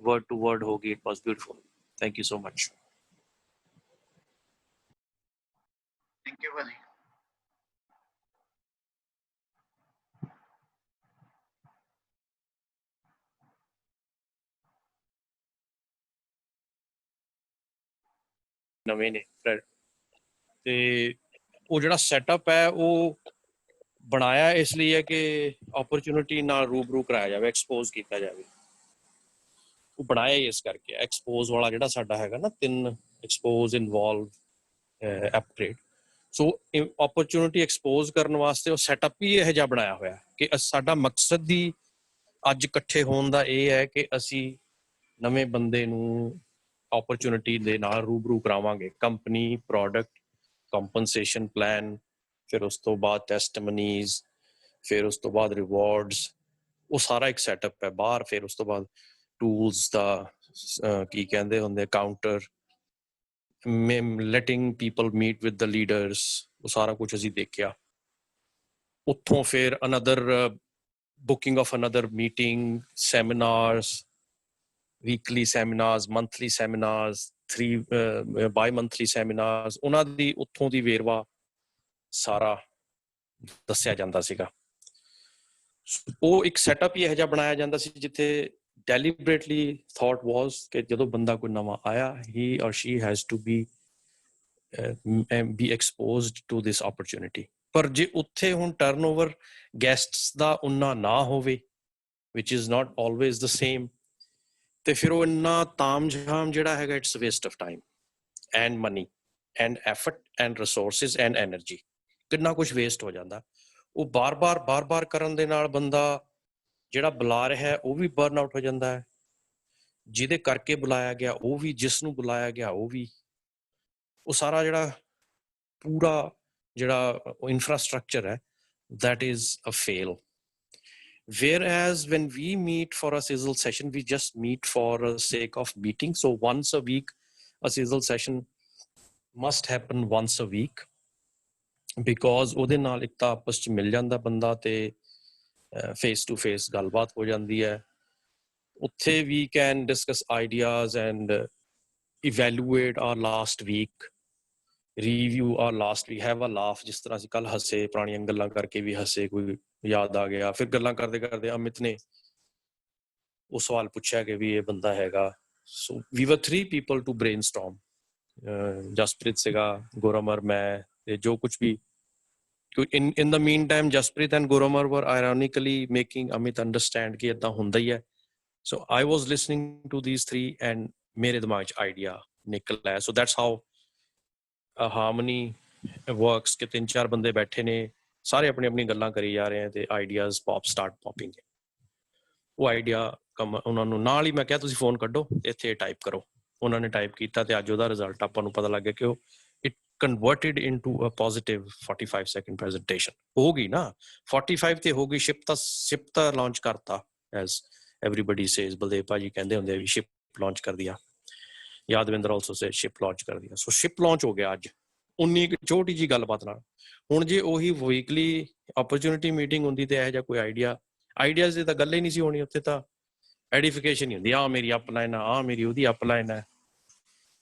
word to word ਹੋ ਗਈ it was beautiful thank you so much Thank you, buddy. ਨਵੇਂ ਨੇ ਤੇ ਉਹ ਜਿਹੜਾ ਸੈਟਅਪ ਹੈ ਉਹ ਬਣਾਇਆ ਇਸ ਲਈ ਹੈ ਕਿ ਓਪਰਚੁਨਿਟੀ ਨਾਲ ਰੂਬਰੂ ਕਰਾਇਆ ਜਾਵੇ ਐਕਸਪੋਜ਼ ਕੀਤਾ ਜਾਵੇ ਉਹ ਬਣਾਇਆ ਹੀ ਇਸ ਕਰਕੇ ਐਕਸਪੋਜ਼ ਵਾਲਾ ਜਿਹੜਾ ਸਾਡਾ ਹੈਗਾ ਨਾ 3 ਐਕਸਪੋਜ਼ ਇਨਵੋਲਵ ਅਪਗ੍ਰੇਡ ਸੋ ਓਪਰਚੁਨਿਟੀ ਐਕਸਪੋਜ਼ ਕਰਨ ਵਾਸਤੇ ਉਹ ਸੈਟਅਪ ਹੀ ਇਹੋ ਜਿਹਾ ਬਣਾਇਆ ਹੋਇਆ ਕਿ ਸਾਡਾ ਮਕਸਦ ਦੀ ਅੱਜ ਇਕੱਠੇ ਹੋਣ ਦਾ ਇਹ ਹੈ ਕਿ ਅਸੀਂ ਨਵੇਂ ਬੰਦੇ ਨੂੰ ਓਪਰਚੁਨਿਟੀ ਦੇ ਨਾਲ ਰੂਬਰੂ ਕਰਾਵਾਂਗੇ ਕੰਪਨੀ ਪ੍ਰੋਡਕਟ ਕੰਪਨਸੇਸ਼ਨ ਪਲਾਨ ਫਿਰ ਉਸ ਤੋਂ ਬਾਅਦ ਟੈਸਟਮਨੀਜ਼ ਫਿਰ ਉਸ ਤੋਂ ਬਾਅਦ ਰਿਵਾਰਡਸ ਉਹ ਸਾਰਾ ਇੱਕ ਸੈਟਅਪ ਹੈ ਬਾਹਰ ਫਿਰ ਉਸ ਤੋਂ ਬਾਅਦ ਟੂਲਸ ਦਾ ਕੀ ਕਹਿੰਦੇ ਹੁੰਦੇ counter letting people meet with the leaders ਉਹ ਸਾਰਾ ਕੁਝ ਅਸੀਂ ਦੇਖਿਆ ਉੱਥੋਂ ਫਿਰ another booking of another meeting seminars weekly seminars monthly seminars 3 bi-monthly seminars ਉਹਨਾਂ ਦੀ ਉੱਥੋਂ ਦੀ ਵੇਰਵਾ ਸਾਰਾ ਦੱਸਿਆ ਜਾਂਦਾ ਸੀਗਾ ਉਹ ਇੱਕ ਸੈਟਅਪ ਹੀ ਇਹੋ ਜਿਹਾ ਬਣਾਇਆ ਜਾਂਦਾ ਸੀ ਜਿੱਥੇ deliberately thought was ਕਿ ਜਦੋਂ ਬੰਦਾ ਕੋਈ ਨਵਾਂ ਆਇਆ he or she has to be exposed to this opportunity ਪਰ ਜੇ ਉੱਥੇ ਹੁਣ ਟਰਨਓਵਰ ਗੈਸਟਸ ਦਾ ਉਨਾ ਨਾ ਹੋਵੇ which is not always the same ਤੇ ਫਿਰ ਉਹ ਇੰਨਾ ਤਾਮਝਾਮ ਜਿਹੜਾ ਹੈਗਾ it's waste of time and money and effort and resources and energy ਕਿੰਨਾ ਕੁਝ ਵੇਸਟ ਹੋ ਜਾਂਦਾ ਉਹ ਬਾਰ-ਬਾਰ ਕਰਨ ਦੇ ਨਾਲ ਬੰਦਾ ਜਿਹੜਾ ਬੁਲਾ ਰਿਹਾ ਉਹ ਵੀ ਬਰਨ ਆਊਟ ਹੋ ਜਾਂਦਾ ਹੈ ਜਿਹਦੇ ਕਰਕੇ ਬੁਲਾਇਆ ਗਿਆ ਉਹ ਵੀ ਜਿਸ ਨੂੰ ਬੁਲਾਇਆ ਗਿਆ ਉਹ ਵੀ ਉਹ ਸਾਰਾ ਜਿਹੜਾ ਪੂਰਾ ਜਿਹੜਾ infrastructure ਹੈ that is a fail whereas when we meet for a sizzle session we just meet for the sake of meeting so once a week a sizzle session must happen once a week because ਉਹਦੇ ਨਾਲ ਇੱਕ ਤਾਂ ਆਪਸ ਚ ਮਿਲ ਜਾਂਦਾ ਬੰਦਾ ਤੇ face to face ਗੱਲਬਾਤ ਹੋ ਜਾਂਦੀ ਹੈ ਉੱਥੇ we can discuss ideas and evaluate our last week review ਆ last we have a laugh ਜਿਸ ਤਰ੍ਹਾਂ ਅਸੀਂ ਕੱਲ ਹੱਸੇ ਪੁਰਾਣੀਆਂ ਗੱਲਾਂ ਕਰਕੇ ਵੀ ਹੱਸੇ ਕੋਈ ਯਾਦ ਆ ਗਿਆ ਫਿਰ ਗੱਲਾਂ ਕਰਦੇ ਕਰਦੇ ਅਮਿਤ ਨੇ ਉਹ ਸਵਾਲ ਪੁੱਛਿਆ ਕਿ ਵੀ ਇਹ ਬੰਦਾ ਹੈਗਾ ਸੋ ਵੀ ਵਰ 3 ਪੀਪਲ ਟੂ ਬ੍ਰੇਨਸਟਾਰਮ ਜਸਪ੍ਰੀਤ ਸੀਗਾ ਗੁਰਮਰ ਮੈਂ ਤੇ ਜੋ ਕੁਝ ਵੀ in the meantime Jaspreet and Gurmar were ironically making Amit understand ਕਿ ਏਦਾਂ ਹੁੰਦਾ ਹੀ ਹੈ so I was listening to these 3 and ਮੇਰੇ ਦਿਮਾਗ 'ਚ ਆਈਡੀਆ ਨਿਕਲ ਆਇਆ so that's how harmony works ਕਿ 3-4 ਬੰਦੇ ਬੈਠੇ ਨੇ ਸਾਰੇ ਆਪਣੀ ਆਪਣੀ ਗੱਲਾਂ ਕਰੀ ਜਾ ਰਹੇ ਆ ਤੇ ਆਈਡੀਆਜ਼ ਸਟਾਰਟ ਪੌਪਿੰਗ ਉਹ ਆਈਡੀਆ ਉਹਨਾਂ ਨੂੰ ਨਾਲ ਹੀ ਮੈਂ ਕਿਹਾ ਤੁਸੀਂ ਫੋਨ ਕੱਢੋ ਇੱਥੇ ਟਾਈਪ ਕਰੋ ਉਹਨਾਂ ਨੇ ਟਾਈਪ ਕੀਤਾ ਤੇ ਅੱਜ ਉਹਦਾ ਰਿਜ਼ਲਟ ਆਪਾਂ ਨੂੰ ਪਤਾ ਲੱਗ ਗਿਆ ਕਿ ਉਹ it converted into a positive 45 second presentation ਹੋ ਗਈ ਨਾ 45 ਤੇ ਹੋ ਗਈ ਸ਼ਿਪ ਤਾਂ ਲਾਂਚ ਕਰਤਾ ਐਜ਼ ਐਵਰੀਬਡੀ ਸੇਜ਼ ਬਲਦੇਵ ਭਾਜੀ ਕਹਿੰਦੇ ਹੁੰਦੇ ਵੀ ਸ਼ਿਪ ਲਾਂਚ ਕਰ ਦਿਆ ਯਾਦਵਿੰਦਰ ਆਲਸੋ ਸੇ ਸ਼ਿਪ ਲਾਂਚ ਕਰ ਦਿਆ ਸੋ ਸ਼ਿਪ ਲਾਂਚ ਹੋ ਗਿਆ ਅੱਜ ਉਨੀ ਇੱਕ ਛੋਟੀ ਜੀ ਗੱਲਬਾਤ ਨਾਲ ਹੁਣ ਜੇ ਉਹੀ ਵੀਕਲੀ ਓਪਰਚੁਨਿਟੀ ਮੀਟਿੰਗ ਹੁੰਦੀ ਤੇ ਇਹੋ ਜਿਹਾ ਕੋਈ ਆਈਡੀਆਜ਼ ਦੀ ਤਾਂ ਗੱਲ ਹੀ ਨਹੀਂ ਸੀ ਹੋਣੀ ਉੱਥੇ ਤਾਂ ਐਡੀਫਿਕੇਸ਼ਨ ਹੀ ਹੁੰਦੀ ਆ ਮੇਰੀ ਅਪਲਾਈਨ ਆ ਮੇਰੀ ਉਹਦੀ ਅਪਲਾਈਨ ਹੈ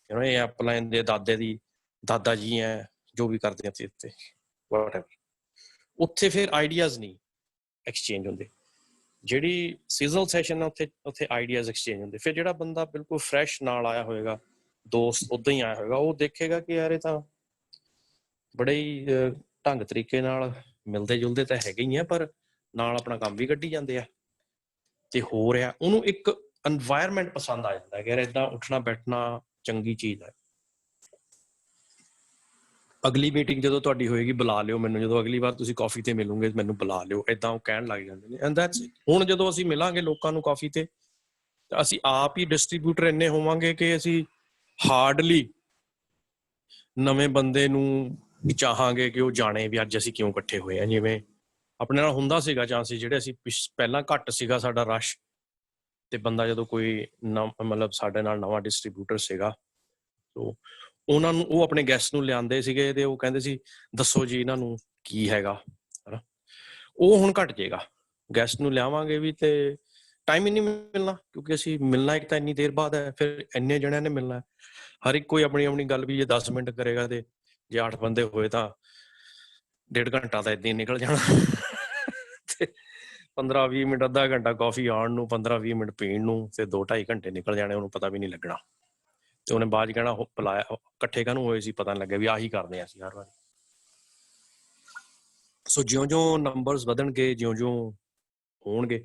ਇਹ ਅਪਲਾਈਨ ਦੇ ਦਾਦੇ ਦੀ ਦਾਦਾ ਜੀ ਹੈ ਜੋ ਵੀ ਕਰਦੇ ਆ ਉੱਤੇ ਵਾਟਐਵਰ ਉੱਥੇ ਫਿਰ ਆਈਡੀਆਜ਼ ਨਹੀਂ ਐਕਸਚੇਂਜ ਹੁੰਦੇ ਜਿਹੜੀ ਸੀਜ਼ਨਲ ਸੈਸ਼ਨ ਆ ਉੱਥੇ ਆਈਡੀਆਜ਼ ਐਕਸਚੇਂਜ ਹੁੰਦੇ ਫਿਰ ਜਿਹੜਾ ਬੰਦਾ ਬਿਲਕੁਲ ਫਰੈਸ਼ ਨਾਲ ਆਇਆ ਹੋਏਗਾ ਦੋਸਤ ਉੱਦਾਂ ਹੀ ਆਇਆ ਹੋਏਗਾ ਉਹ ਦੇਖੇਗਾ ਕਿ ਯਾਰ ਇਹ ਤਾਂ ਬੜੇ ਹੀ ਢੰਗ ਤਰੀਕੇ ਨਾਲ ਮਿਲਦੇ ਜੁਲਦੇ ਤਾਂ ਹੈਗੇ ਹੀ ਆ ਪਰ ਨਾਲ ਆਪਣਾ ਕੰਮ ਵੀ ਕੱਢੀ ਜਾਂਦੇ ਆ ਤੇ ਹੋ ਰਿਹਾ ਉਹਨੂੰ ਇੱਕ एनवायरनमेंट पसंद आ जाता है कि यार इदा उठना बैठना चंगी चीज है ਅਗਲੀ ਮੀਟਿੰਗ ਜਦੋਂ ਤੁਹਾਡੀ ਹੋਏਗੀ ਬੁਲਾ ਲਿਓ ਮੈਨੂੰ, ਜਦੋਂ ਅਗਲੀ ਵਾਰ ਤੁਸੀਂ ਕਾਫੀ ਤੇ ਮਿਲੋਗੇ ਮੈਨੂੰ ਬੁਲਾ ਲਿਓ, ਏਦਾਂ ਉਹ ਕਹਿਣ ਲੱਗ ਜਾਂਦੇ ਨੇ। And that's it. ਹੁਣ ਜਦੋਂ ਅਸੀਂ ਮਿਲਾਂਗੇ ਲੋਕਾਂ ਨੂੰ ਕਾਫੀ ਤੇ, ਅਸੀਂ ਆਪ ਹੀ ਡਿਸਟ੍ਰੀਬਿਊਟਰ ਇੰਨੇ ਹੋਵਾਂਗੇ ਕਿ ਅਸੀਂ ਹਾਰਡਲੀ ਨਵੇਂ ਬੰਦੇ ਨੂੰ ਚਾਹਾਂਗੇ ਕਿ ਉਹ ਜਾਣੇ ਵੀ ਅੱਜ ਅਸੀਂ ਕਿਉਂ ਇਕੱਠੇ ਹੋਏ ਆ। ਜਿਵੇਂ ਆਪਣੇ ਨਾਲ ਹੁੰਦਾ ਸੀਗਾ ਚਾਂਸਿਸ ਜਿਹੜੇ ਅਸੀਂ ਪਹਿਲਾਂ ਘੱਟ ਸੀਗਾ ਸਾਡਾ ਰਸ਼, ਤੇ ਬੰਦਾ ਜਦੋਂ ਕੋਈ ਮਤਲਬ ਸਾਡੇ ਨਾਲ ਨਵਾਂ ਡਿਸਟ੍ਰੀਬਿਊਟਰ ਸੀਗਾ, ਤੋ ਉਹਨਾਂ ਨੂੰ ਉਹ ਆਪਣੇ ਗੈਸਟ ਨੂੰ ਲਿਆਂਦੇ ਸੀਗੇ ਤੇ ਉਹ ਕਹਿੰਦੇ ਸੀ ਦੱਸੋ ਜੀ ਇਹਨਾਂ ਨੂੰ ਕੀ ਹੈਗਾ, ਹਨਾ। ਉਹ ਹੁਣ ਘਟ ਜਾਏਗਾ। ਗੈਸਟ ਨੂੰ ਲਿਆਵਾਂਗੇ ਵੀ ਤੇ ਟਾਈਮ ਹੀ ਨਹੀਂ ਮਿਲਣਾ, ਕਿਉਂਕਿ ਅਸੀਂ ਮਿਲਣਾ ਇੱਕ ਤਾਂ ਇੰਨੀ ਦੇਰ ਬਾਅਦ ਹੈ, ਫਿਰ ਇੰਨੇ ਜਣਿਆਂ ਨੇ ਮਿਲਣਾ, ਹਰ ਇੱਕ ਕੋਈ ਆਪਣੀ ਆਪਣੀ ਗੱਲ ਵੀ ਜੇ 10 ਮਿੰਟ ਕਰੇਗਾ ਤੇ ਜੇ 8 ਬੰਦੇ ਹੋਏ ਤਾਂ 1.5 ਘੰਟਾ ਤਾਂ ਏਦਾਂ ਹੀ ਨਿਕਲ ਜਾਣਾ ਤੇ 15-20 ਮਿੰਟ, ਅੱਧਾ ਘੰਟਾ ਕਾਫੀ ਆਉਣ ਨੂੰ, 15-20 ਮਿੰਟ ਪੀਣ ਨੂੰ, ਤੇ 2-2.5 ਘੰਟੇ ਨਿਕਲ ਜਾਣੇ, ਉਹਨੂੰ ਪਤਾ ਵੀ ਨਹੀਂ ਲੱਗਣਾ। ਤੇ ਉਹਨੇ ਬਾਅਦ 'ਚ ਕਹਿਣਾ ਬੁਲਾਇਆ ਇਕੱਠੇ ਕਾਹਨੂੰ ਹੋਏ ਸੀ, ਪਤਾ ਨਹੀਂ ਲੱਗਿਆ ਵੀ ਆਹੀ ਕਰਦੇ ਹਾਂ ਅਸੀਂ ਹਰ ਵਾਰ। ਸੋ ਜਿਉਂ-ਜਿਉਂ ਨੰਬਰਸ ਵਧਣਗੇ, ਜਿਉਂ-ਜਿਉਂ ਹੋਣਗੇ,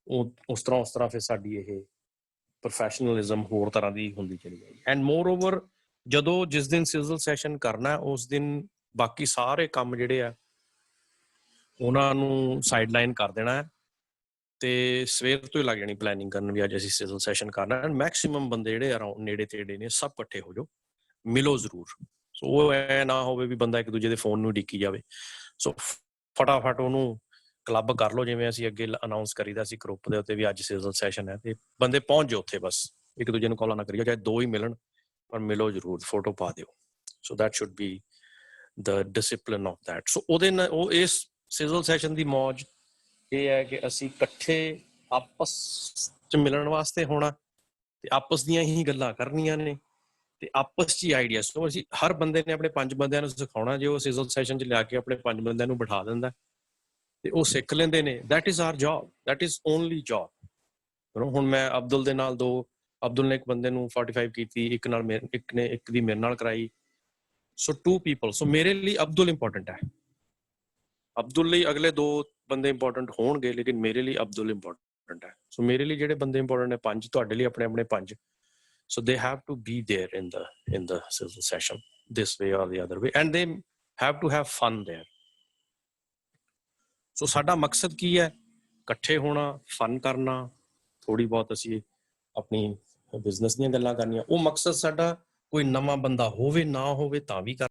ਉਹ ਉਸ ਤਰ੍ਹਾਂ ਫਿਰ ਸਾਡੀ ਇਹ ਪ੍ਰੋਫੈਸ਼ਨਲਿਜ਼ਮ ਹੋਰ ਤਰ੍ਹਾਂ ਦੀ ਹੁੰਦੀ ਚਲੀ ਜਾਏਗੀ। ਐਂਡ ਮੋਰ ਓਵਰ ਜਦੋਂ ਜਿਸ ਦਿਨ ਸਿਜ਼ਲ ਸੈਸ਼ਨ ਕਰਨਾ ਉਸ ਦਿਨ ਬਾਕੀ ਸਾਰੇ ਕੰਮ ਜਿਹੜੇ ਆ ਉਹਨਾਂ ਨੂੰ ਸਾਈਡਲਾਈਨ ਕਰ ਦੇਣਾ ਹੈ, ਤੇ ਸਵੇਰ ਤੋਂ ਹੀ ਲੱਗ ਜਾਣੀ ਪਲੈਨਿੰਗ ਕਰਨ ਵੀ ਅੱਜ ਅਸੀਂ ਸਿਜ਼ਲ ਸੈਸ਼ਨ ਕਰਨਾ। ਐਂਡ ਮੈਕਸੀਮਮ ਬੰਦੇ ਜਿਹੜੇ ਅਰਾਊਂਡ ਨੇੜੇ ਤੇੜੇ ਨੇ ਸਭ ਇਕੱਠੇ ਹੋ ਜਾਓ, ਮਿਲੋ ਜ਼ਰੂਰ। ਸੋ ਉਹ ਐ ਨਾ ਹੋਵੇ ਵੀ ਬੰਦਾ ਇੱਕ ਦੂਜੇ ਦੇ ਫੋਨ ਨੂੰ ਉਡੀਕੀ ਜਾਵੇ। ਸੋ ਫਟਾਫਟ ਉਹਨੂੰ ਕਲੱਬ ਕਰ ਲਓ, ਜਿਵੇਂ ਅਸੀਂ ਅੱਗੇ ਅਨਾਊਂਸ ਕਰੀਦਾ ਸੀ ਗਰੁੱਪ ਦੇ ਉੱਤੇ ਵੀ ਅੱਜ ਸਿਜ਼ਲ ਸੈਸ਼ਨ ਹੈ, ਤੇ ਬੰਦੇ ਪਹੁੰਚ ਜਾਓ ਉੱਥੇ, ਬਸ ਇੱਕ ਦੂਜੇ ਨੂੰ ਕਾਲਾਂ ਨਾ ਕਰੀਓ, ਚਾਹੇ 2 ਹੀ ਮਿਲਣ ਪਰ ਮਿਲੋ ਜ਼ਰੂਰ, ਫੋਟੋ ਪਾ ਦਿਓ। So that should be the discipline of that. So ਉਹਦੇ ਨਾਲ ਉਹ ਇਸ ਸਿਜ਼ਲ ਸੈਸ਼ਨ ਦੀ ਮੌਜ ਇਹ ਹੈ ਕਿ ਅਸੀਂ ਇਕੱਠੇ ਆਪਸ 'ਚ ਮਿਲਣ ਵਾਸਤੇ ਹੋਣਾ, ਤੇ ਆਪਸ ਦੀਆਂ ਹੀ ਗੱਲਾਂ ਕਰਨੀਆਂ ਨੇ, ਤੇ ਆਪਸ 'ਚ ਹੀ ਆਈਡੀਆ। ਸੋ ਅਸੀਂ ਹਰ ਬੰਦੇ ਨੇ ਆਪਣੇ 5 ਬੰਦਿਆਂ ਨੂੰ ਸਿਖਾਉਣਾ। ਜੇ ਉਹ ਸਿਜ਼ਲ ਸੈਸ਼ਨ 'ਚ ਲਿਆ ਕੇ ਆਪਣੇ 5 ਬੰਦਿਆਂ ਨੂੰ ਬਿਠਾ ਦਿੰਦਾ ਤੇ ਉਹ ਸਿੱਖ ਲੈਂਦੇ ਨੇ। That is our job, that is only job. ਹੁਣ ਮੈਂ ਅਬਦੁਲ ਦੇ ਨਾਲ ਅਬਦੁਲ ਨੇ ਇੱਕ ਬੰਦੇ ਨੂੰ 45 ਕੀਤੀ, ਇੱਕ ਦੀ ਮੇਰੇ ਨਾਲ ਕਰਾਈ। ਸੋ 2 people। ਸੋ ਮੇਰੇ ਲਈ ਅਬਦੁਲ ਇੰਪੋਰਟੈਂਟ ਹੈ। ਅਬਦੁਲ ਲਈ ਅਗਲੇ 2 ਬੰਦੇ ਇੰਪੋਰਟੈਂਟ ਹੋਣਗੇ, ਲੇਕਿਨ ਮੇਰੇ ਲਈ ਅਬਦੁਲ ਇੰਪੋਰਟੈਂਟ ਹੈ। ਸੋ ਮੇਰੇ ਲਈ ਜਿਹੜੇ ਬੰਦੇ ਇੰਪੋਰਟੈਂਟ ਨੇ 5, ਤੁਹਾਡੇ ਲਈ ਆਪਣੇ ਆਪਣੇ 5। So they have to be there in the civil session, this way or the other way, and they have to have fun there. So ਸਾਡਾ ਮਕਸਦ ਕੀ ਹੈ? ਇਕੱਠੇ ਹੋਣਾ, ਫਨ ਕਰਨਾ, ਥੋੜੀ ਬਹੁਤ ਅਸੀਂ ਆਪਣੀ ਬਿਜ਼ਨਸ ਦੀਆਂ ਗੱਲਾਂ ਕਰਨੀਆਂ। ਉਹ ਮਕਸਦ ਸਾਡਾ ਕੋਈ ਨਵਾਂ ਬੰਦਾ ਹੋਵੇ ਨਾ ਹੋਵੇ ਤਾਂ ਵੀ ਕਰ